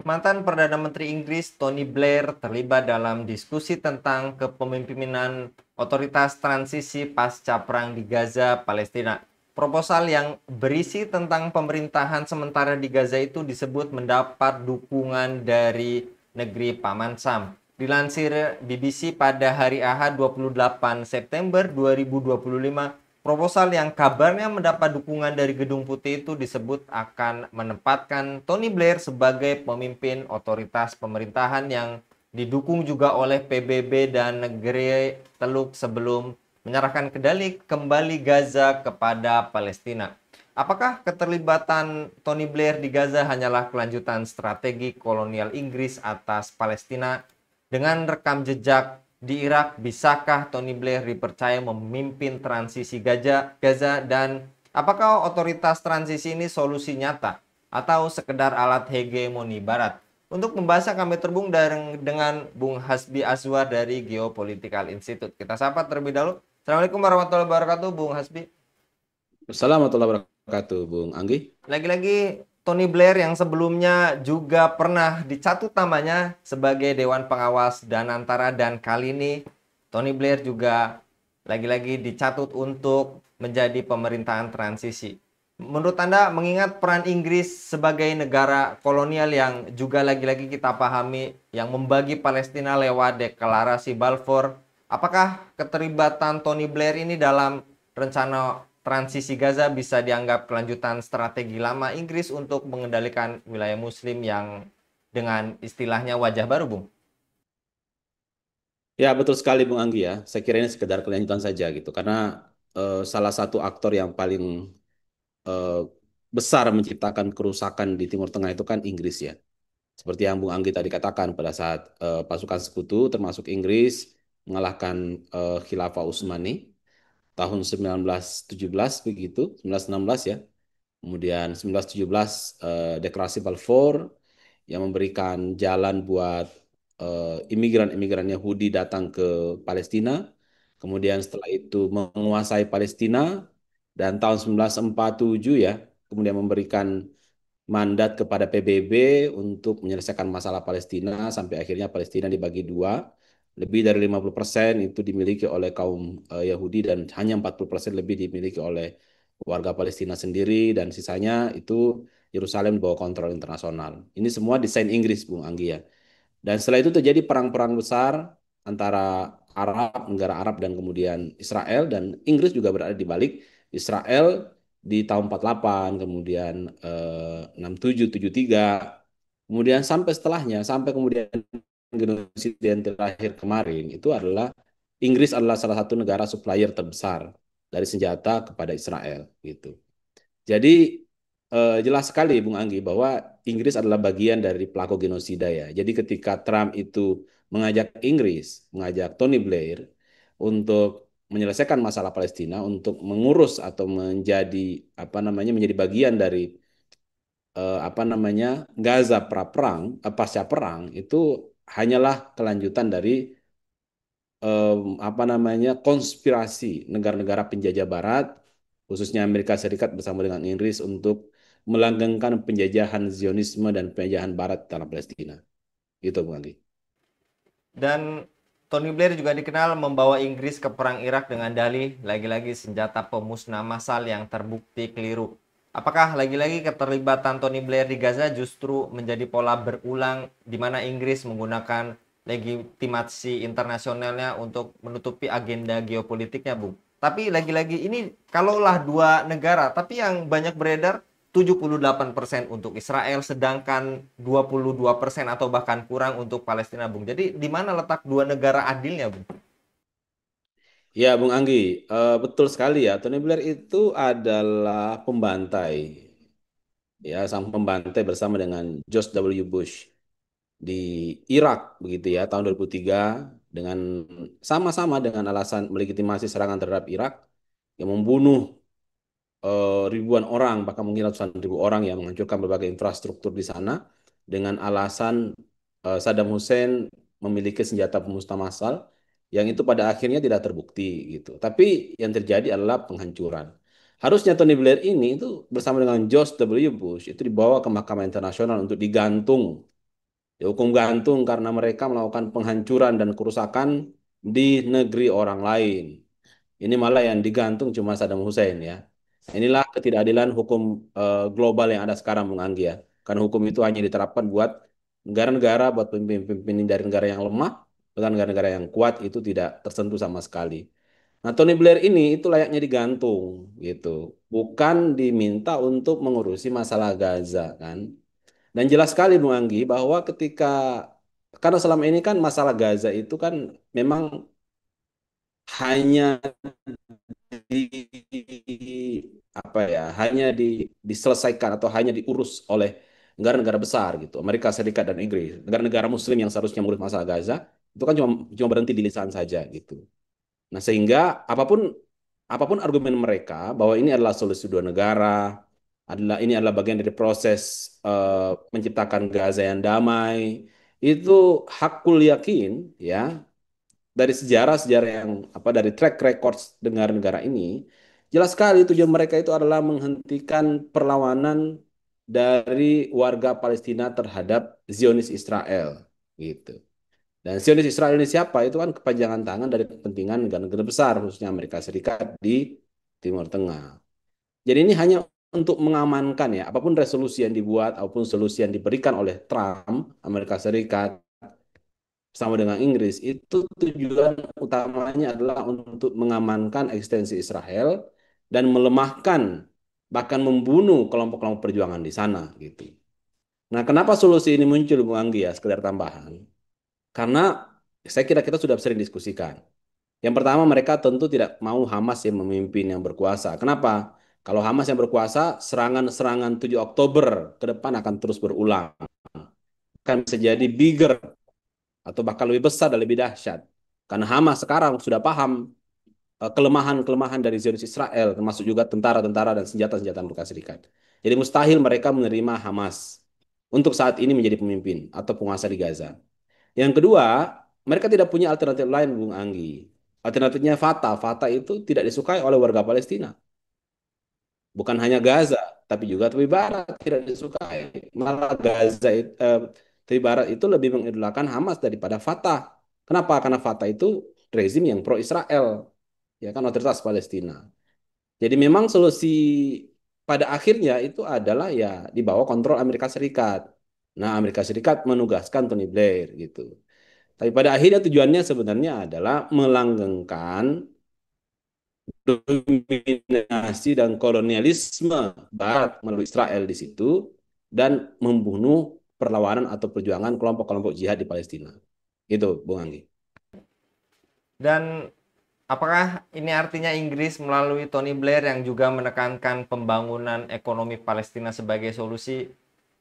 Mantan Perdana Menteri Inggris Tony Blair terlibat dalam diskusi tentang kepemimpinan otoritas transisi pasca perang di Gaza, Palestina. Proposal yang berisi tentang pemerintahan sementara di Gaza itu disebut mendapat dukungan dari negeri Paman Sam. Dilansir BBC pada hari Ahad 28 September 2025, proposal yang kabarnya mendapat dukungan dari Gedung Putih itu disebut akan menempatkan Tony Blair sebagai pemimpin otoritas pemerintahan yang didukung juga oleh PBB dan negeri Teluk sebelum menyerahkan kendali kembali Gaza kepada Palestina. Apakah keterlibatan Tony Blair di Gaza hanyalah kelanjutan strategi kolonial Inggris atas Palestina? Dengan rekam jejak di Irak, bisakah Tony Blair dipercaya memimpin transisi Gaza dan apakah otoritas transisi ini solusi nyata atau sekedar alat hegemoni Barat? Untuk membahasnya kami terhubung dengan Bung Hasbi Azwar dari Geopolitical Institute. Kita sapa terlebih dahulu. Assalamualaikum warahmatullahi wabarakatuh, Bung Hasbi. Assalamualaikum warahmatullahi wabarakatuh, Bung Anggi. Lagi-lagi Tony Blair yang sebelumnya juga pernah dicatut namanya sebagai Dewan Pengawas Danantara, dan kali ini Tony Blair juga lagi-lagi dicatut untuk menjadi pemerintahan transisi. Menurut Anda, mengingat peran Inggris sebagai negara kolonial yang juga lagi-lagi kita pahami yang membagi Palestina lewat deklarasi Balfour, apakah keterlibatan Tony Blair ini dalam rencana transisi Gaza bisa dianggap kelanjutan strategi lama Inggris untuk mengendalikan wilayah Muslim yang dengan istilahnya wajah baru, Bung? Ya, betul sekali, Bung Anggi ya. Saya kira ini sekedar kelanjutan saja gitu. Karena salah satu aktor yang paling eh, besar menciptakan kerusakan di Timur Tengah itu kan Inggris ya. Seperti yang Bung Anggi tadi katakan pada saat pasukan sekutu termasuk Inggris mengalahkan Khilafah Utsmani tahun 1917 begitu, 1916 ya. Kemudian 1917 Deklarasi Balfour yang memberikan jalan buat imigran-imigran Yahudi datang ke Palestina. Kemudian setelah itu menguasai Palestina dan tahun 1947 ya, kemudian memberikan mandat kepada PBB untuk menyelesaikan masalah Palestina sampai akhirnya Palestina dibagi dua. Lebih dari 50% itu dimiliki oleh kaum Yahudi dan hanya 40% lebih dimiliki oleh warga Palestina sendiri dan sisanya itu Yerusalem di bawah kontrol internasional. Ini semua desain Inggris, Bung Anggi ya. Dan setelah itu terjadi perang-perang besar antara negara Arab dan kemudian Israel dan Inggris juga berada di balik Israel di tahun 48, kemudian 67, 73, kemudian sampai setelahnya, sampai kemudian genosida yang terakhir kemarin itu adalah Inggris adalah salah satu negara supplier terbesar dari senjata kepada Israel gitu. Jadi jelas sekali Bung Anggi bahwa Inggris adalah bagian dari pelaku genosida ya. Jadi ketika Trump itu mengajak Tony Blair untuk menyelesaikan masalah Palestina, untuk mengurus atau menjadi apa namanya menjadi bagian dari apa namanya Gaza pasca perang itu hanyalah kelanjutan dari apa namanya konspirasi negara-negara penjajah Barat, khususnya Amerika Serikat bersama dengan Inggris untuk melanggengkan penjajahan Zionisme dan penjajahan Barat dalam Palestina. Itu, Bung Andi. Dan Tony Blair juga dikenal membawa Inggris ke perang Irak dengan dalih lagi-lagi senjata pemusnah massal yang terbukti keliru. Apakah lagi-lagi keterlibatan Tony Blair di Gaza justru menjadi pola berulang di mana Inggris menggunakan legitimasi internasionalnya untuk menutupi agenda geopolitiknya, Bung? Tapi lagi-lagi ini kalaulah dua negara, tapi yang banyak beredar 78% untuk Israel, sedangkan 22% atau bahkan kurang untuk Palestina, Bung. Jadi di mana letak dua negara adilnya, Bung? Ya, Bung Anggi, betul sekali ya. Tony Blair itu adalah pembantai, ya, sang pembantai bersama dengan George W. Bush di Irak begitu ya tahun 2003 dengan sama-sama dengan alasan melegitimasi serangan terhadap Irak yang membunuh ribuan orang, bahkan mungkin ratusan ribu orang yang menghancurkan berbagai infrastruktur di sana dengan alasan Saddam Hussein memiliki senjata pemusnah massal yang itu pada akhirnya tidak terbukti gitu. Tapi yang terjadi adalah penghancuran. Harusnya Tony Blair ini itu bersama dengan George W. Bush itu dibawa ke Mahkamah Internasional untuk digantung Dihukum gantung karena mereka melakukan penghancuran dan kerusakan di negeri orang lain. Ini malah yang digantung cuma Saddam Hussein ya. Inilah ketidakadilan hukum global yang ada sekarang, Bung Anggi ya. Karena hukum itu hanya diterapkan buat negara-negara, buat pemimpin dari negara yang lemah, bukan negara-negara yang kuat itu tidak tersentuh sama sekali. Nah, Tony Blair ini itu layaknya digantung gitu, bukan diminta untuk mengurusi masalah Gaza kan. Dan jelas sekali Bung Anggi bahwa karena selama ini kan masalah Gaza itu kan memang hanya diselesaikan atau hanya diurus oleh negara-negara besar gitu, Amerika Serikat dan Inggris. Negara-negara Muslim yang seharusnya mengurus masalah Gaza itu kan cuma cuma berhenti di lisan saja gitu. Nah, sehingga apapun apapun argumen mereka bahwa ini adalah solusi dua negara, ini adalah bagian dari proses menciptakan Gaza yang damai, itu hakul yakin ya dari sejarah-sejarah yang dari track record negara-negara ini jelas sekali tujuan mereka itu adalah menghentikan perlawanan dari warga Palestina terhadap Zionis Israel gitu. Dan Zionis Israel ini siapa? Itu kan kepanjangan tangan dari kepentingan negara-negara besar khususnya Amerika Serikat di Timur Tengah. Jadi ini hanya untuk mengamankan ya, apapun resolusi yang dibuat, apapun solusi yang diberikan oleh Trump, Amerika Serikat, sama dengan Inggris itu tujuan utamanya adalah untuk mengamankan eksistensi Israel dan melemahkan bahkan membunuh kelompok-kelompok perjuangan di sana gitu. Nah, kenapa solusi ini muncul Bung Anggi ya sekedar tambahan? Karena saya kira kita sudah sering diskusikan. Yang pertama mereka tentu tidak mau Hamas yang memimpin yang berkuasa. Kenapa? Kalau Hamas yang berkuasa, serangan-serangan 7 Oktober ke depan akan terus berulang. Akan bisa jadi bigger atau bahkan lebih besar dan lebih dahsyat. Karena Hamas sekarang sudah paham kelemahan-kelemahan dari Zionis Israel, termasuk juga tentara-tentara dan senjata-senjata Amerika Serikat. Jadi mustahil mereka menerima Hamas untuk saat ini menjadi pemimpin atau penguasa di Gaza. Yang kedua, mereka tidak punya alternatif lain, Bung Anggi. Alternatifnya Fatah. Fatah itu tidak disukai oleh warga Palestina. Bukan hanya Gaza, tapi juga tepi barat tidak disukai. Malah tepi barat itu lebih mengidolakan Hamas daripada Fatah. Kenapa? Karena Fatah itu rezim yang pro-Israel, ya kan otoritas Palestina. Jadi memang solusi pada akhirnya itu adalah ya di bawah kontrol Amerika Serikat. Nah, Amerika Serikat menugaskan Tony Blair gitu. Tapi pada akhirnya tujuannya sebenarnya adalah melanggengkan dominasi dan kolonialisme Barat melalui Israel di situ dan membunuh perlawanan atau perjuangan kelompok-kelompok jihad di Palestina. Itu, Bung Anggi. Dan apakah ini artinya Inggris melalui Tony Blair yang juga menekankan pembangunan ekonomi Palestina sebagai solusi,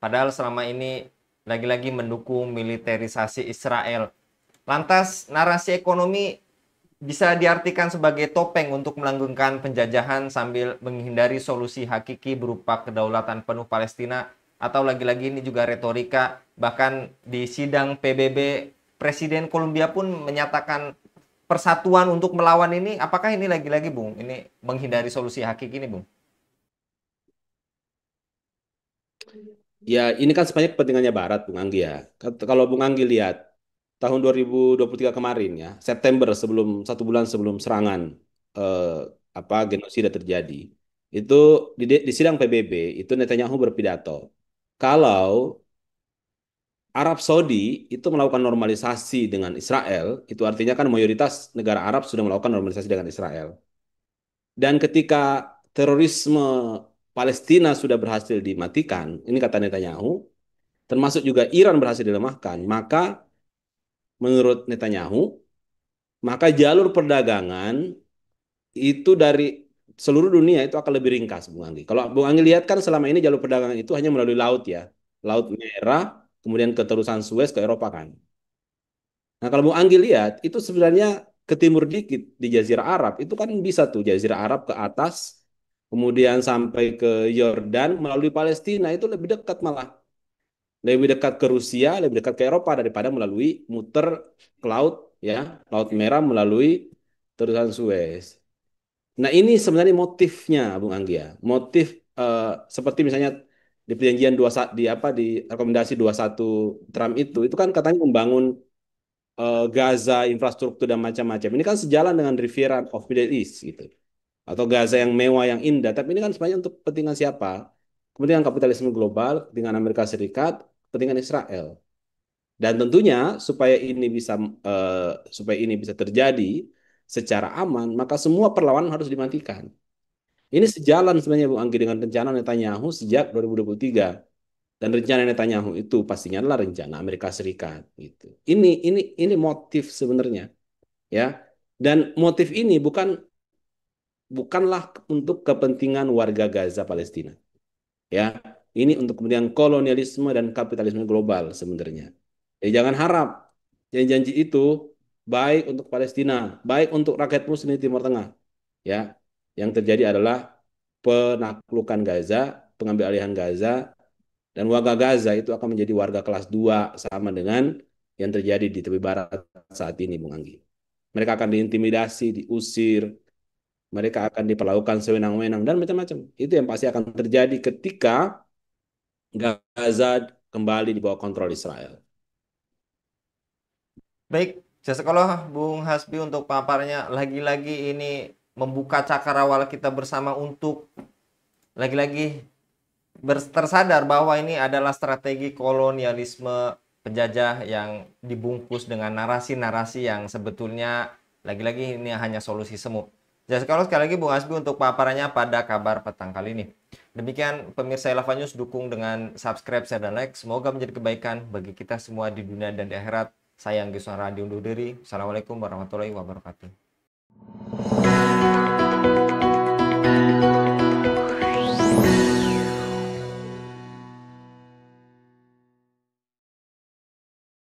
padahal selama ini lagi-lagi mendukung militerisasi Israel? Lantas, narasi ekonomi bisa diartikan sebagai topeng untuk melanggengkan penjajahan sambil menghindari solusi hakiki berupa kedaulatan penuh Palestina, atau lagi-lagi ini juga retorika. Bahkan di sidang PBB, Presiden Kolombia pun menyatakan persatuan untuk melawan ini. Apakah ini lagi-lagi, Bung, ini menghindari solusi hakiki ini, Bung? Ya, ini kan sebenarnya kepentingannya Barat, Bung Anggi ya. Kalau Bung Anggi lihat, tahun 2023 kemarin ya, September satu bulan sebelum serangan eh, genosida terjadi, itu di sidang PBB itu Netanyahu berpidato. Kalau Arab Saudi itu melakukan normalisasi dengan Israel, itu artinya kan mayoritas negara Arab sudah melakukan normalisasi dengan Israel. Dan ketika terorisme Palestina sudah berhasil dimatikan, ini kata Netanyahu, termasuk juga Iran berhasil dilemahkan, maka menurut Netanyahu, maka jalur perdagangan itu dari seluruh dunia itu akan lebih ringkas, Bung Anggi. Kalau Bung Anggi lihat kan selama ini jalur perdagangan itu hanya melalui laut ya, Laut Merah, kemudian keterusan Suez ke Eropa kan. Nah, kalau Bung Anggi lihat, itu sebenarnya ke timur dikit di Jazirah Arab, itu kan bisa tuh Jazirah Arab ke atas, kemudian sampai ke Yordan melalui Palestina, itu lebih dekat malah. Lebih dekat ke Rusia, lebih dekat ke Eropa daripada melalui muter ke laut, ya, Laut Merah melalui terusan Suez. Nah, ini sebenarnya motifnya, Bung Anggi ya. Motif seperti misalnya di perjanjian 21 di apa di rekomendasi 21 Trump itu kan katanya membangun Gaza, infrastruktur dan macam-macam. Ini kan sejalan dengan Riviera of Middle East gitu. Atau Gaza yang mewah yang indah, tapi ini kan sebenarnya untuk kepentingan siapa? Kepentingan kapitalisme global, kepentingan Amerika Serikat, kepentingan Israel. Dan tentunya supaya ini bisa terjadi secara aman, maka semua perlawanan harus dimatikan. Ini sejalan sebenarnya Bung Anggi dengan rencana Netanyahu sejak 2023. Dan rencana Netanyahu itu pastinya adalah rencana Amerika Serikat gitu. Ini motif sebenarnya ya. Dan motif ini bukanlah untuk kepentingan warga Gaza Palestina ya. Ini untuk kepentingan kolonialisme dan kapitalisme global sebenarnya. Jadi jangan harap janji-janji itu baik untuk Palestina, baik untuk rakyat Muslim di Timur Tengah ya. Yang terjadi adalah penaklukan Gaza, pengambil alihan Gaza, dan warga Gaza itu akan menjadi warga kelas 2 sama dengan yang terjadi di tepi barat saat ini, Bung Anggi. Mereka akan diintimidasi, diusir, mereka akan diperlakukan sewenang-wenang, dan macam-macam. Itu yang pasti akan terjadi ketika Gaza kembali di bawah kontrol Israel. Baik, jazakallah Bung Hasbi untuk paparnya. Lagi-lagi ini membuka cakrawala kita bersama untuk lagi-lagi tersadar bahwa ini adalah strategi kolonialisme penjajah yang dibungkus dengan narasi-narasi yang sebetulnya lagi-lagi ini hanya solusi semu. Jazakallah sekali lagi Bung Hasbi untuk paparannya pada kabar petang kali ini. Demikian pemirsa Elava News, dukung dengan subscribe, share, dan like. Semoga menjadi kebaikan bagi kita semua di dunia dan di akhirat. Saya Anggi Suara undur diri. Assalamualaikum warahmatullahi wabarakatuh.